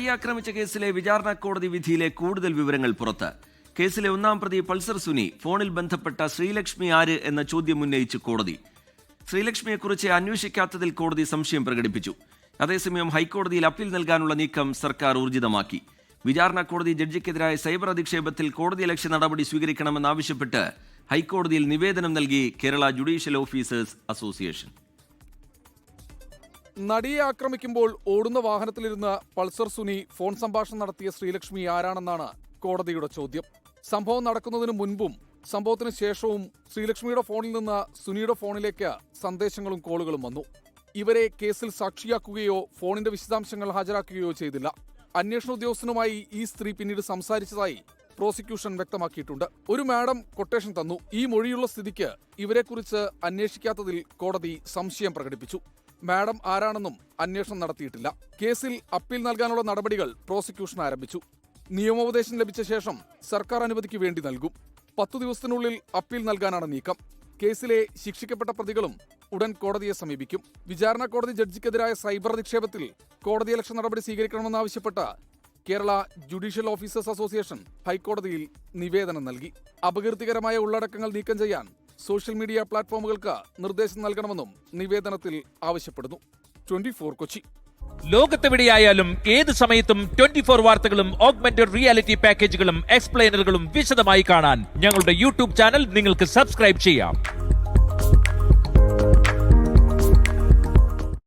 നടിയെ ആക്രമിച്ച കേസിലെ വിചാരണ കോടതി വിധിയിലെ കൂടുതൽ വിവരങ്ങൾ പുറത്ത്. കേസിലെ ഒന്നാം പ്രതി പൾസർ സുനി ഫോണിൽ ബന്ധപ്പെട്ട ശ്രീലക്ഷ്മി ആര് എന്ന ചോദ്യം ഉന്നയിച്ച് കോടതി. ശ്രീലക്ഷ്മിയെക്കുറിച്ച് അന്വേഷിക്കാത്തതിൽ കോടതി സംശയം പ്രകടിപ്പിച്ചു. അതേസമയം ഹൈക്കോടതിയിൽ അപ്പീൽ നൽകാനുള്ള നീക്കം സർക്കാർ ഊർജിതമാക്കി. വിചാരണ കോടതി ജഡ്ജിക്കെതിരായ സൈബർ അധിക്ഷേപത്തിൽ കോടതിയലക്ഷ്യ നടപടി സ്വീകരിക്കണമെന്നാവശ്യപ്പെട്ട് ഹൈക്കോടതിയിൽ നിവേദനം നൽകി കേരള ജുഡീഷ്യൽ ഓഫീസേഴ്സ് അസോസിയേഷൻ. നടിയെ ആക്രമിക്കുമ്പോൾ ഓടുന്ന വാഹനത്തിലിരുന്ന് പൾസർ സുനി ഫോൺ സംഭാഷണം നടത്തിയ ശ്രീലക്ഷ്മി ആരാണെന്നാണ് കോടതിയുടെ ചോദ്യം. സംഭവം നടക്കുന്നതിന് മുൻപും സംഭവത്തിന് ശേഷവും ശ്രീലക്ഷ്മിയുടെ ഫോണിൽ നിന്ന് സുനിയുടെ ഫോണിലേക്ക് സന്ദേശങ്ങളും കോളുകളും വന്നു. ഇവരെ കേസിൽ സാക്ഷിയാക്കുകയോ ഫോണിന്റെ വിശദാംശങ്ങൾ ഹാജരാക്കുകയോ ചെയ്തില്ല. അന്വേഷണ ഉദ്യോഗസ്ഥനുമായി ഈ സ്ത്രീ പിന്നീട് സംസാരിച്ചതായി പ്രോസിക്യൂഷൻ വ്യക്തമാക്കിയിട്ടുണ്ട്. ഒരു മാഡം കൊട്ടേഷൻ തന്നു. ഈ മൊഴിയുള്ള സ്ഥിതിക്ക് ഇവരെക്കുറിച്ച് അന്വേഷിക്കാത്തതിൽ കോടതി സംശയം പ്രകടിപ്പിച്ചു. മാഡം ആരാണെന്നും അന്വേഷണം നടത്തിയിട്ടില്ല. കേസിൽ അപ്പീൽ നൽകാനുള്ള നടപടികൾ പ്രോസിക്യൂഷൻ ആരംഭിച്ചു. നിയമോപദേശം ലഭിച്ച ശേഷം സർക്കാർ അനുമതിക്ക് വേണ്ടി നൽകും. 10 ദിവസത്തിനുള്ളിൽ അപ്പീൽ നൽകാനാണ് നീക്കം. കേസിലെ ശിക്ഷിക്കപ്പെട്ട പ്രതികളും ഉടൻ കോടതിയെ സമീപിക്കും. വിചാരണ കോടതി ജഡ്ജിക്കെതിരായ സൈബർ അധിക്ഷേപത്തിൽ കോടതിയലക്ഷ്യ നടപടി സ്വീകരിക്കണമെന്നാവശ്യപ്പെട്ട് കേരള ജുഡീഷ്യൽ ഓഫീസേഴ്സ് അസോസിയേഷൻ ഹൈക്കോടതിയിൽ നിവേദനം നൽകി. അപകീർത്തികരമായ ഉള്ളടക്കങ്ങൾ നീക്കം ചെയ്യാൻ സോഷ്യൽ മീഡിയ പ്ലാറ്റ്ഫോമുകൾക്ക് നിർദ്ദേശം നൽകണമെന്നും നിവേദനത്തിൽ ആവശ്യപ്പെടുന്നു. 24 കൊച്ചി. ലോകത്തെവിടെയായാലും ഏത് സമയത്തും 24 വാർത്തകളും ഓഗ്മെന്റഡ് റിയാലിറ്റി പാക്കേജുകളും എക്സ്പ്ലെയിനറുകളും വിശദമായി കാണാൻ ഞങ്ങളുടെ യൂട്യൂബ് ചാനൽ നിങ്ങൾക്ക് സബ്സ്ക്രൈബ് ചെയ്യാം.